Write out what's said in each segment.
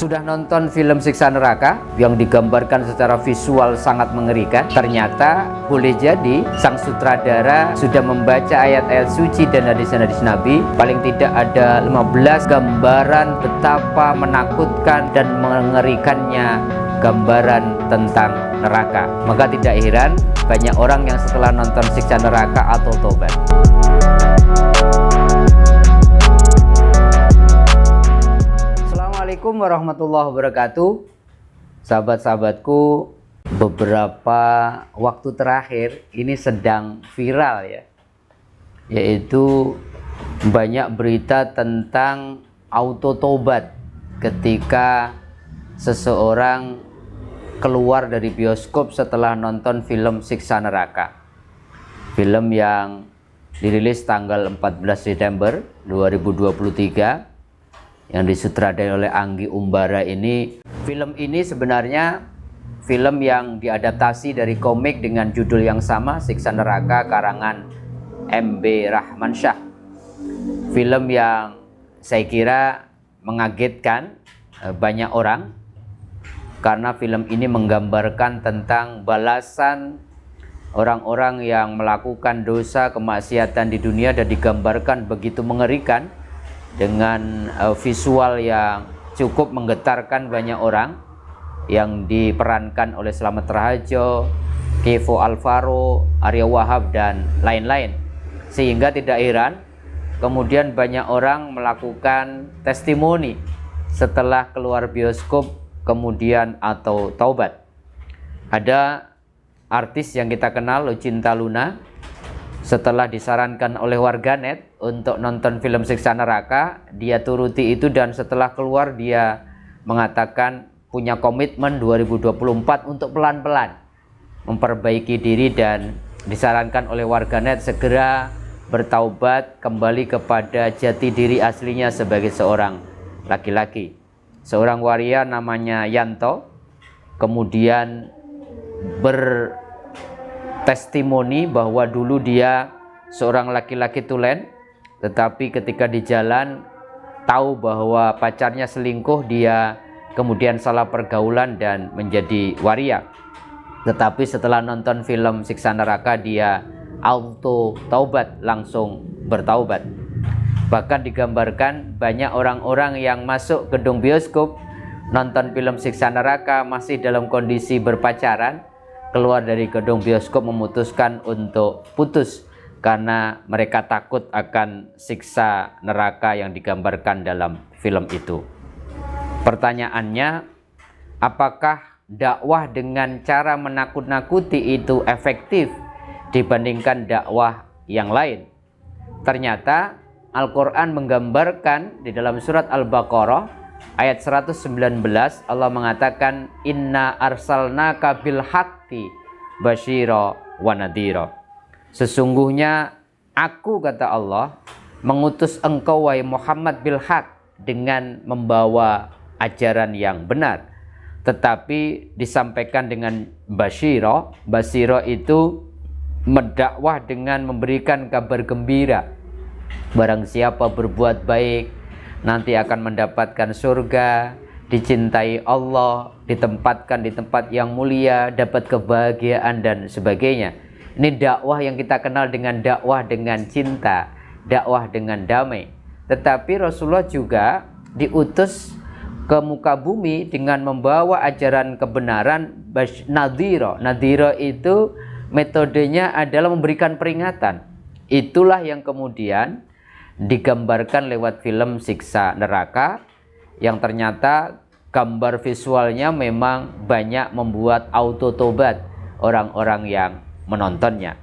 Sudah nonton film Siksa Neraka yang digambarkan secara visual sangat mengerikan? Ternyata boleh jadi sang sutradara sudah membaca ayat-ayat suci dan hadis-hadis Nabi. Paling tidak ada 15 gambaran betapa menakutkan dan mengerikannya gambaran tentang neraka. Maka tidak heran banyak orang yang setelah nonton Siksa Neraka atau tobat. Assalamualaikum warahmatullahi wabarakatuh. Sahabat-sahabatku, beberapa waktu terakhir ini sedang viral ya, yaitu banyak berita tentang auto tobat ketika seseorang keluar dari bioskop setelah nonton film Siksa Neraka. Film yang dirilis tanggal 14 Desember 2023 yang disutradarai oleh Anggi Umbara ini. Film ini sebenarnya film yang diadaptasi dari komik dengan judul yang sama, Siksa Neraka, karangan MB Rahmansyah. Film yang saya kira mengagetkan banyak orang karena film ini menggambarkan tentang balasan orang-orang yang melakukan dosa kemaksiatan di dunia dan digambarkan begitu mengerikan dengan visual yang cukup menggetarkan banyak orang, yang diperankan oleh Slamet Raharjo, Kevo Alvaro, Arya Wahab dan lain-lain. Sehingga tidak heran kemudian banyak orang melakukan testimoni setelah keluar bioskop kemudian atau taubat. Ada artis yang kita kenal, Lucinta Luna, setelah disarankan oleh warganet untuk nonton film Siksa Neraka, dia turuti itu dan setelah keluar dia mengatakan punya komitmen 2024 untuk pelan-pelan memperbaiki diri dan disarankan oleh warganet segera bertaubat kembali kepada jati diri aslinya sebagai seorang laki-laki. Seorang waria namanya Yanto kemudian testimoni bahwa dulu dia seorang laki-laki tulen, tetapi ketika di jalan tahu bahwa pacarnya selingkuh, dia kemudian salah pergaulan dan menjadi waria. Tetapi setelah nonton film Siksa Neraka dia auto taubat, langsung bertaubat. Bahkan digambarkan banyak orang-orang yang masuk gedung bioskop nonton film Siksa Neraka masih dalam kondisi berpacaran, keluar dari gedung bioskop memutuskan untuk putus karena mereka takut akan siksa neraka yang digambarkan dalam film itu. Pertanyaannya, apakah dakwah dengan cara menakut-nakuti itu efektif dibandingkan dakwah yang lain? Ternyata Al-Quran menggambarkan di dalam surat Al-Baqarah ayat 119, Allah mengatakan inna arsalnaka bil haqqi basyira wa nadhira. Sesungguhnya aku, kata Allah, mengutus engkau wahai Muhammad bil haq, dengan membawa ajaran yang benar, tetapi disampaikan dengan basyira. Basyira itu mendakwah dengan memberikan kabar gembira. Barang siapa berbuat baik nanti akan mendapatkan surga, dicintai Allah, ditempatkan di tempat yang mulia, dapat kebahagiaan dan sebagainya. Ini dakwah yang kita kenal dengan dakwah dengan cinta, dakwah dengan damai. Tetapi Rasulullah juga diutus ke muka bumi dengan membawa ajaran kebenaran nadhira. Nadhira itu metodenya adalah memberikan peringatan. Itulah yang kemudian digambarkan lewat film Siksa Neraka, yang ternyata gambar visualnya memang banyak membuat auto tobat orang-orang yang menontonnya.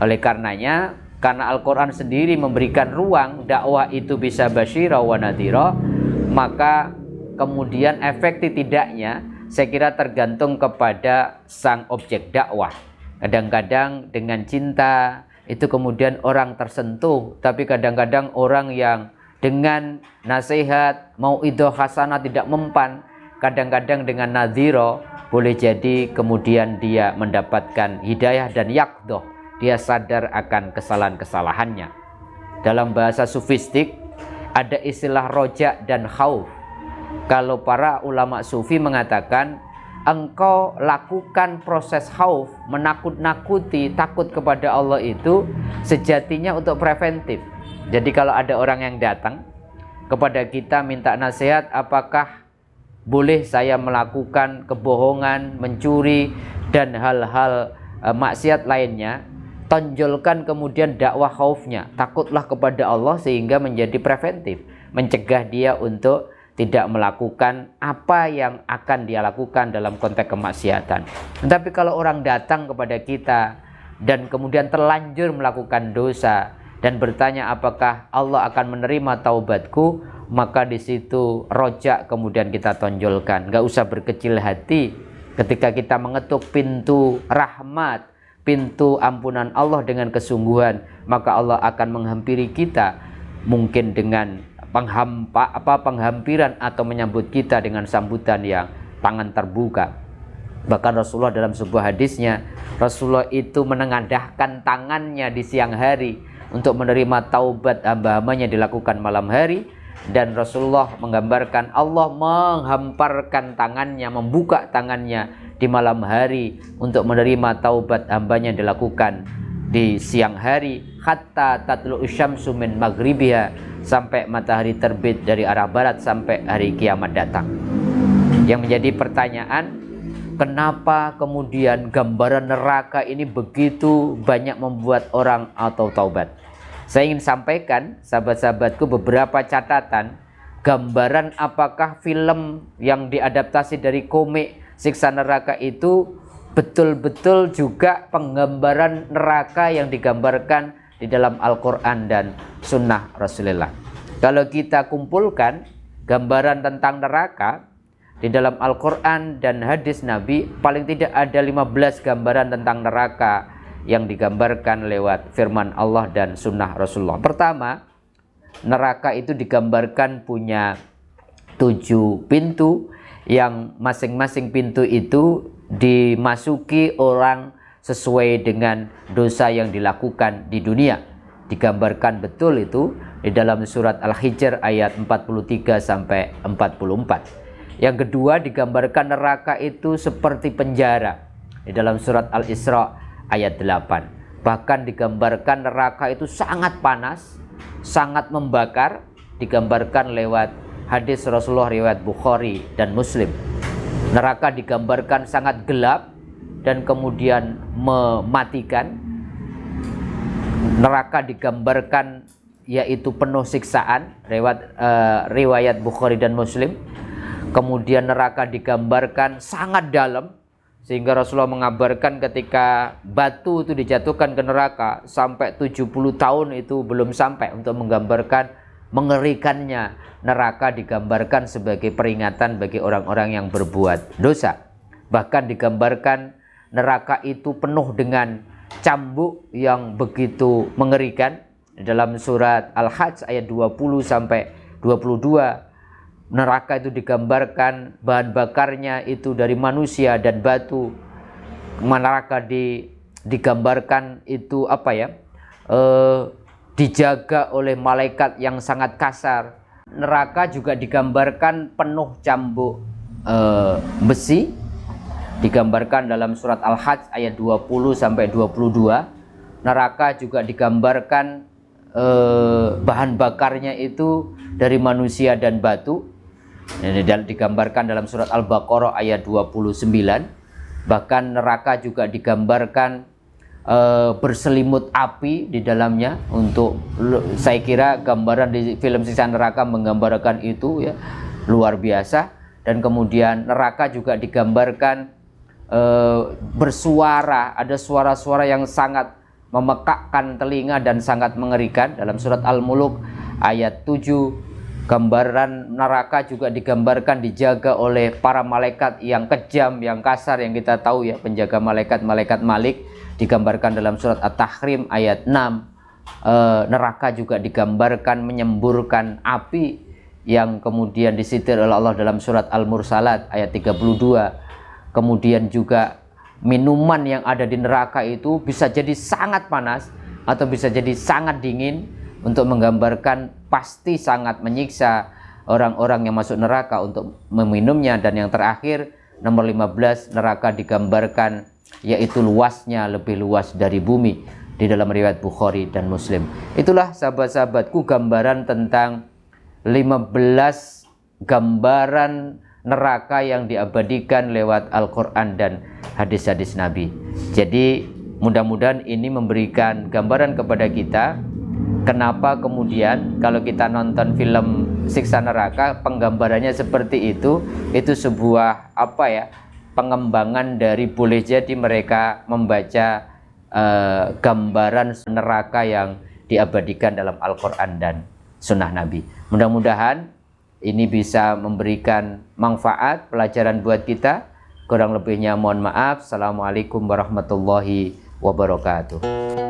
Oleh karenanya, karena Al-Quran sendiri memberikan ruang dakwah itu bisa basyira wa nadhira, maka kemudian efektif tidaknya saya kira tergantung kepada sang objek dakwah. Kadang-kadang dengan cinta itu kemudian orang tersentuh, tapi kadang-kadang orang yang dengan nasihat mauidhah hasanah tidak mempan, kadang-kadang dengan nadhira boleh jadi kemudian dia mendapatkan hidayah dan yaqdhah, dia sadar akan kesalahan-kesalahannya. Dalam bahasa sufistik ada istilah roja dan khauf. Kalau para ulama sufi mengatakan engkau lakukan proses khauf, menakut-nakuti, takut kepada Allah itu sejatinya untuk preventif. Jadi kalau ada orang yang datang kepada kita minta nasihat, apakah boleh saya melakukan kebohongan, mencuri dan hal-hal maksiat lainnya, tonjolkan kemudian dakwah khaufnya, takutlah kepada Allah, sehingga menjadi preventif, mencegah dia untuk tidak melakukan apa yang akan dia lakukan dalam konteks kemaksiatan. Tetapi kalau orang datang kepada kita dan kemudian terlanjur melakukan dosa dan bertanya apakah Allah akan menerima taubatku, maka di situ rojak kemudian kita tonjolkan. Gak usah berkecil hati ketika kita mengetuk pintu rahmat, pintu ampunan Allah dengan kesungguhan, maka Allah akan menghampiri kita, mungkin dengan penghampiran atau menyambut kita dengan sambutan yang tangan terbuka. Bahkan Rasulullah dalam sebuah hadisnya, Rasulullah itu menengadahkan tangannya di siang hari untuk menerima taubat hamba-hambanya dilakukan malam hari, dan Rasulullah menggambarkan Allah menghamparkan tangannya, membuka tangannya di malam hari untuk menerima taubat hambanya dilakukan di siang hari, hatta tatlu'u syamsu min maghribiha, sampai matahari terbit dari arah barat sampai hari kiamat datang. Yang menjadi pertanyaan, kenapa kemudian gambaran neraka ini begitu banyak membuat orang atau taubat? Saya ingin sampaikan sahabat-sahabatku beberapa catatan gambaran apakah film yang diadaptasi dari komik siksa neraka itu betul-betul juga penggambaran neraka yang digambarkan di dalam Al-Quran dan Sunnah Rasulullah. Kalau kita kumpulkan gambaran tentang neraka di dalam Al-Quran dan hadis Nabi, paling tidak ada 15 gambaran tentang neraka yang digambarkan lewat firman Allah dan Sunnah Rasulullah. Pertama, neraka itu digambarkan punya 7 pintu, yang masing-masing pintu itu dimasuki orang sesuai dengan dosa yang dilakukan di dunia. Digambarkan betul itu di dalam surat Al-Hijr ayat 43 sampai 44. Yang kedua, digambarkan neraka itu seperti penjara di dalam surat Al-Isra ayat 8. Bahkan digambarkan neraka itu sangat panas, sangat membakar, digambarkan lewat hadis Rasulullah riwayat Bukhari dan Muslim. Neraka digambarkan sangat gelap dan kemudian mematikan. Neraka digambarkan yaitu penuh siksaan, riwayat Bukhari dan Muslim. Kemudian neraka digambarkan sangat dalam, sehingga Rasulullah mengabarkan ketika batu itu dijatuhkan ke neraka sampai 70 tahun itu belum sampai, untuk menggambarkan mengerikannya neraka. Digambarkan sebagai peringatan bagi orang-orang yang berbuat dosa. Bahkan digambarkan neraka itu penuh dengan cambuk yang begitu mengerikan. Dalam surat Al-Hajj ayat 20 sampai 22, neraka itu digambarkan bahan bakarnya itu dari manusia dan batu. Neraka digambarkan itu dijaga oleh malaikat yang sangat kasar. Neraka juga digambarkan penuh cambuk besi. Digambarkan dalam surat Al-Hajj ayat 20 sampai 22. Neraka juga digambarkan bahan bakarnya itu dari manusia dan batu. Digambarkan dalam surat Al-Baqarah ayat 29. Bahkan neraka juga digambarkan berselimut api di dalamnya. Untuk saya kira gambaran di film siksa neraka menggambarkan itu ya luar biasa. Dan kemudian neraka juga digambarkan bersuara, ada suara-suara yang sangat memekakkan telinga dan sangat mengerikan. Dalam surat Al-Muluk ayat 7, gambaran neraka juga digambarkan dijaga oleh para malaikat yang kejam, yang kasar, yang kita tahu ya, penjaga malaikat Malik. Digambarkan dalam surat At-Tahrim ayat 6. Neraka juga digambarkan menyemburkan api yang kemudian disitir oleh Allah dalam surat Al-Mursalat ayat 32. Kemudian juga minuman yang ada di neraka itu bisa jadi sangat panas atau bisa jadi sangat dingin, untuk menggambarkan pasti sangat menyiksa orang-orang yang masuk neraka untuk meminumnya. Dan yang terakhir nomor 15, neraka digambarkan yaitu luasnya lebih luas dari bumi, di dalam riwayat Bukhari dan Muslim. Itulah sahabat-sahabatku gambaran tentang 15 gambaran neraka yang diabadikan lewat Al-Quran dan hadis-hadis Nabi. Jadi mudah-mudahan ini memberikan gambaran kepada kita kenapa kemudian kalau kita nonton film siksa neraka, penggambarannya seperti itu sebuah pengembangan dari boleh jadi mereka membaca gambaran neraka yang diabadikan dalam Al-Quran dan Sunnah Nabi. Mudah-mudahan ini bisa memberikan manfaat, pelajaran buat kita. Kurang lebihnya mohon maaf. Assalamualaikum warahmatullahi wabarakatuh.